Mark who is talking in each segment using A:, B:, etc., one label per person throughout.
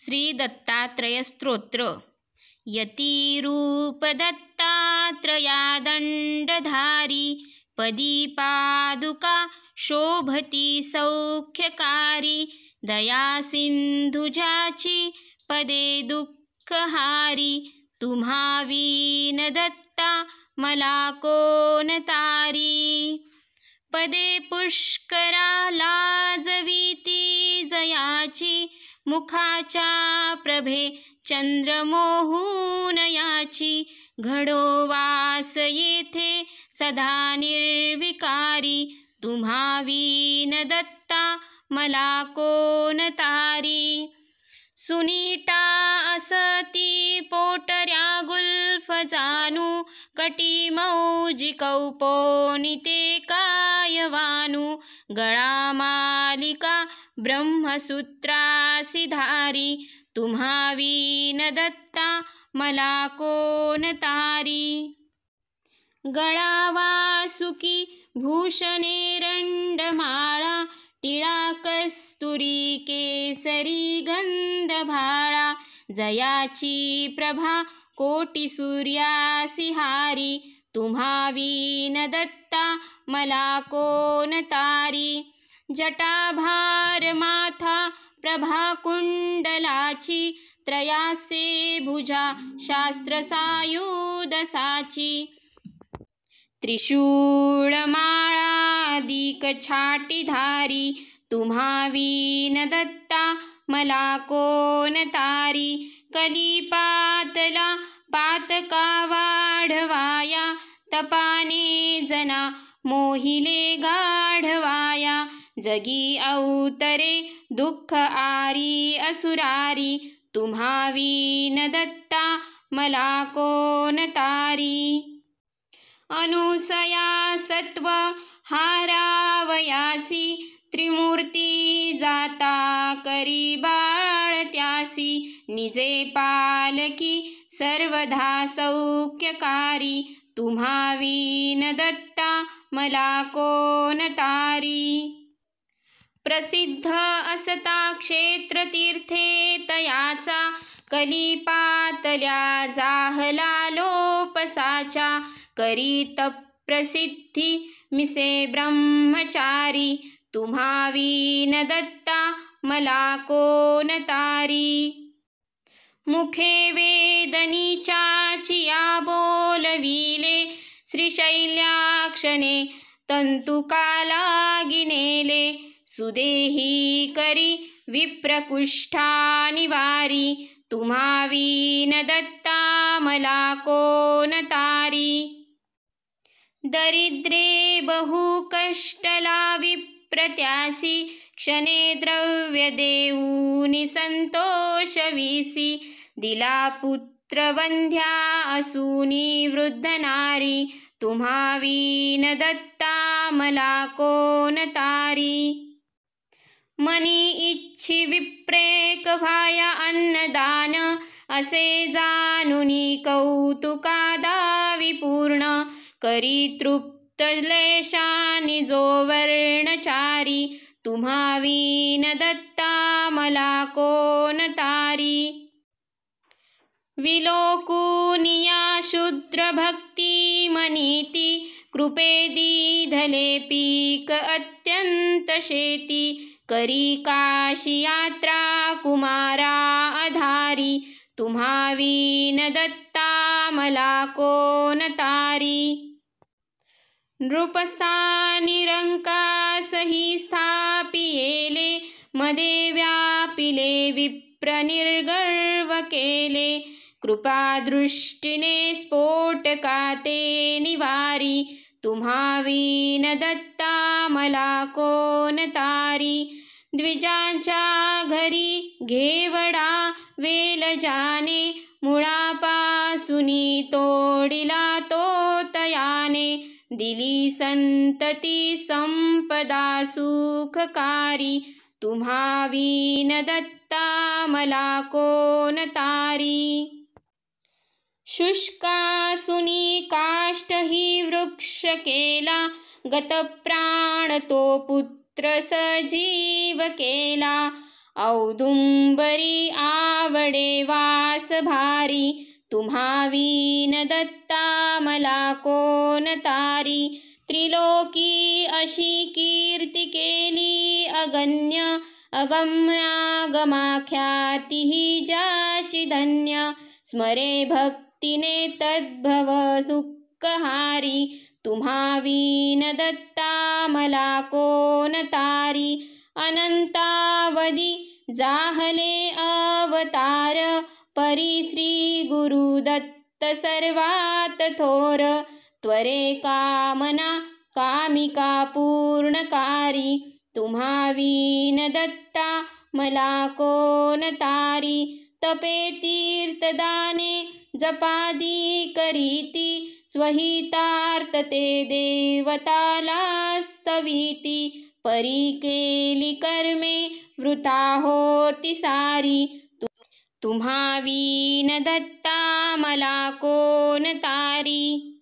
A: श्री दत्तात्रय स्तोत्र. यतिरूपदत्तात्रयादण्डधारी पदी पादुका शोभती सौख्यकारी. दयासिंधुजाची पदे दुःखहारी. तुम्हा विन दत्ता मला कोण तारी. पदे पुष्करा लाजविती जयाची. मुखाच्या प्रभे चंद्रमोहून याची. घडो वास येथे सदा निर्विकारी. तुम्हा विन दत्ता मला कोण तारी. सुनीटा असती पोटऱ्या गुल्फ जानू. कटी मौजी कौपोनिते कायवानू. गळा मालिका ब्रह्मसूत्रासी धारी. तुम्हा विन दत्ता मला कोण तारी. गळा वासुकी भूषणे रंडमाळा. टिळा कस्तुरी केसरी गंधभाळा. जयाची प्रभा कोटी सूर्यासी हारी. तुम्हा विन दत्ता मला कोण तारी. जटाभार माथा प्रभा कुंडलाची. त्रयासे भुजा शास्त्रसायुध साची. त्रिशूळमाळादिक छाटीधारी. तुम्हा विन दत्ता मला कोण तारी. कलिपातला पातका वाढवाया. तपाने जना मोहिले गाढवाया. जगी अवतरे दुःख आरी असुरारी. तुम्हा विन दत्ता मला कोण तारी. अनुसया सत्व हारावयासी. त्रिमूर्ती जाता करी बाळत्यासी. निजे पालकी सर्वधा सौख्यकारी. तुम्हा विन दत्ता मला कोण तारी. प्रसिद्ध असता क्षेत्रतीर्थे तयाचा. कलिपातल्या जाहला लोपसाचा. करीत प्रसिद्धी मिसे ब्रह्मचारी. तुम्हा विन दत्ता मला कोण तारी. मुखे वेदनीच्या चिया बोलविले. श्रीशैल्याक्षणे तंतुकाला गिनेले. सुदेही करी विप्रकुष्ठा निवारी. तुम्हा विन दत्ता मला कोण तारी. दरिद्रे बहु कष्टला विप्रत्यासी. क्षणे द्रव्य देऊनी संतोष विसी. दिला पुत्र वंध्या असूनी वृद्ध नारी. तुम्हा विन दत्ता मला कोण तारी. मनी इच्छी विप्रेक व्हाया अन्नदान. असे जानुनी कौतुका दावी पूर्ण. करी तृप्त लेशानी जो वर्णचारी. तुम्हा विन दत्ता मला कोण तारी. विलोकुनिया शूद्र भक्ती मनीती. कृपे दीधले पीक अत्यंत शेती. करी काशी यात्रा कुमारा आधारी. तुम्हा विन दत्ता मला कोण तारी. नृपस्थानी रंकासही स्थापियेले. मदे व्यापिले विप्र निर्गर्व केले. कृपादृष्टीने स्फोटका ते निवारी. तुम्हा विन दत्ता मला कोण तारी. द्विजांच्या घरी घेवडा वेल जाने. मुळापासूनी तोडिला तो तयाने. दिली संतती संपदा सुखकारी. तुम्हा विन दत्ता मला कोण तारी. शुष्कासुनी काष्ठही वृक्ष केला. गतप्राण तो पुत्र सजीव केला. औदुंबरी पडे वास भारी, तुम्हा विन दत्ता मला कोण तारी. त्रिलोकी अशी कीर्ती केली अगण्य, अगम्यागमाख्याती ही ज्याची धन्य. स्मरे भक्तीने तद्भव दुःखहारी, तुम्हा विन दत्ता मला कोण तारी. अनंतावधी जाहले अवतार, परी श्री गुरुदत्त सर्वात थोर. त्वरे कामना कामिका पूर्णकारी, तुम्हा विन दत्ता मला कोण तारी. तपे तीर्थदाने जपादी करीती, स्वहितार्थ ते देवताला स्तविती. परी केली कर्मे वृथा होती सारी, तुम्हा विन दत्ता मला कोण तारी.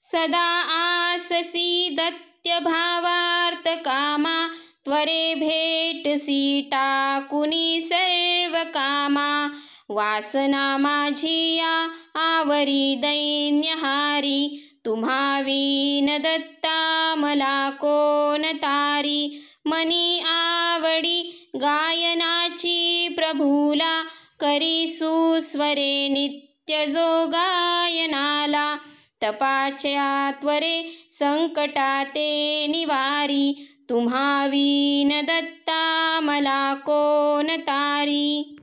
A: सदा आससी दत्य भावार्थ कामा, त्वरे भेटसी टाकुनी सर्व कामा. वासना माझी या आवरी दैन्यहारी, तुम्हा विन दत्ता मला कोण तारी. मनी आवडी गायनाची प्रभूला, करी सुस्वरे नित्य जो गायनाला. तपाच्या त्वरे संकटाते निवारी, तुम्हा विन दत्ता मला कोण तारी.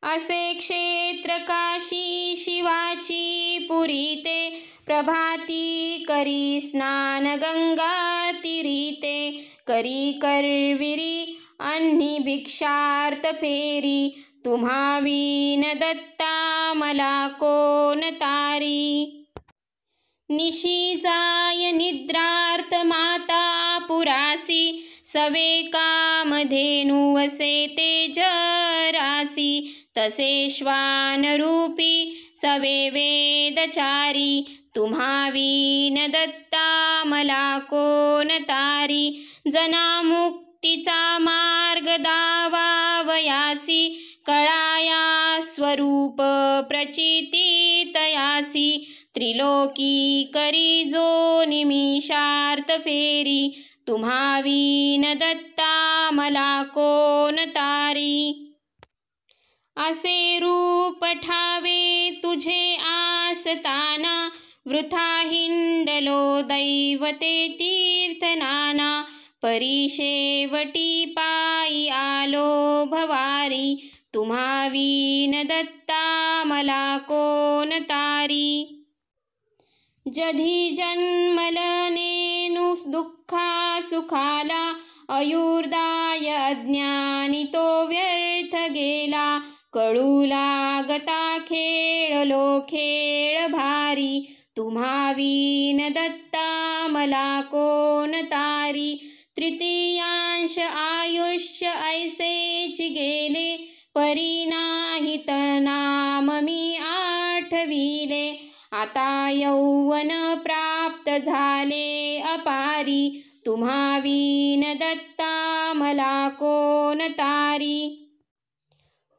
A: असे क्षेत्र काशी शिवाची पुरीते, प्रभाती करी स्नान गंगा तीरीते. करी करविरी अन्ही भिक्षार्थ फेरी, तुम्हा विन दत्ता मला कोण तारी. निशी जाय निद्रार्थ माता पुरासी, सवे कामधेनु वसे ते जरासी. तसे श्वानरूपी सवे वेदचारी, तुम्हा विन दत्ता मला कोण तारी. जना मुक्तीचा मार्ग दावावयासी, कळाया स्वरूप प्रचिती तयासी. त्रिलोकी करी जो निमिषार्थ फेरी, तुम्हा विन दत्ता मला कोण तारी. असे रूप ठावे तुझे आसताना, वृथा हिंडलो दैवते तीर्थनाना. परी शेवटी पायी आलो भवारी, तुम्हा विन दत्ता मला कोण तारी. जधी जन्मलनेनु दुःखा सुखाला, अयुर्दाय अज्ञानी तो व्यर्थ गेला. कळू लागता खेळलो खेळ भारी, तुम्हा विन दत्ता मला कोण तारी. तृतीयांश आयुष्य ऐसेच गेले, परी नाहीत नाम मी आठविले. आता यौवन प्राप्त झाले अपारी, तुम्हा विन दत्ता मला कोण तारी.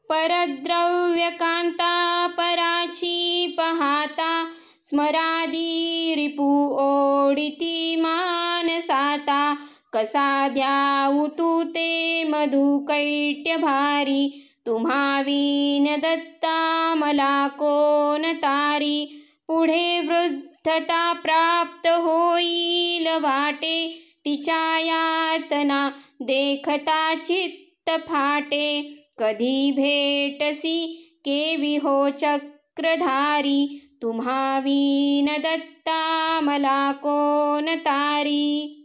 A: परद्रव्य कांता पराची पहाता, स्मरादी रिपू ओढिती मानसाता. कसा द्याऊ तू ते मधुकैट्य भारी, तुम्हा विन दत्ता मला कोण तारी. पुढे वृद्धता प्राप्त होईल वाटे, तिच्या यातना देखता चित्त फाटे. कधी भेटसी केवी हो चक्रधारी, तुम्हा विन दत्ता मला कोण तारी.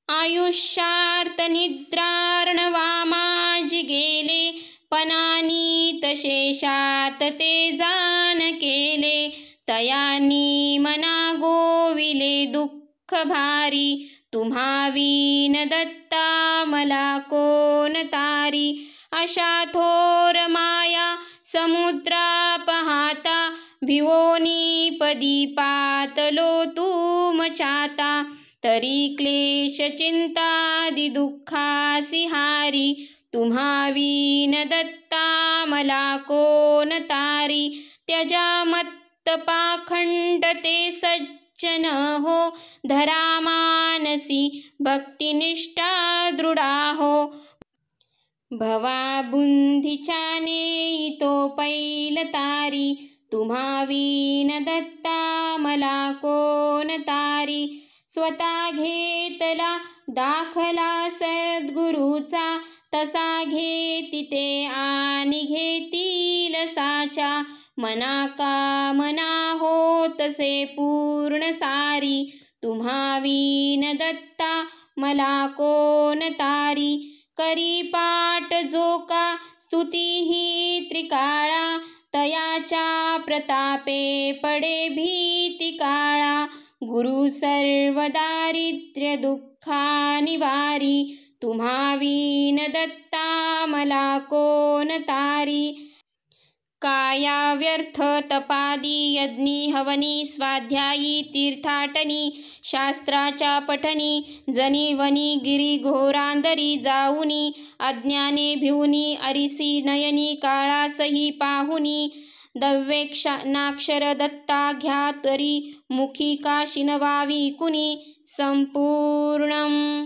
A: आयुष्यार्थ निद्रार्णवा माझी गेले, पणानीत शेषात ते जाण केले. तयानी मना गोविले दुःख भारी, तुम्हा विन दत्ता मला कोण तारी. अशा थोर माया समुद्रा पहाता, भिवोनी पदी पातलो तू मचाता. तरी क्लेश चिंतादि दुःखासी हारी, तुम्हावीन दत्ता मला कोण तारी. त्यजा मत्त पाखंड ते सज्जन हो, धरा मानसी भक्तिनिष्ठा दृढा हो. भवाबुंधीच्या नेई तो पैल तारी, तुम्हावीन दत्ता मला कोण तारी. स्वतः घेतला दाखला सद्गुरूचा, तसा घेती ते आणि घेतील साचा. मना कामना होतसे पूर्ण सारी, तुम्हावीन दत्ता मला कोण तारी. करी पाठ जो का स्तुती ही त्रिकाळा, तयाच्या प्रतापे पडे भीती काळा. गुरु सर्व दारिद्र्य दुःखा निवारी, तुम्हावीन दत्ता मला कोण तारी. काया व्यर्थ तपादी यज्ञी हवनी, स्वाध्यायी तीर्थाटनी शास्त्राच्या पठनी. जनिवनी गिरी घोरांदरी जाऊनी, अज्ञाने भिवनी अरिसी नयनी काळासही पाहुनी. दव्येक्षाक्षर दत्ता घ्या तरी, मुखी का शिनवावी कुणी. संपूर्णम्.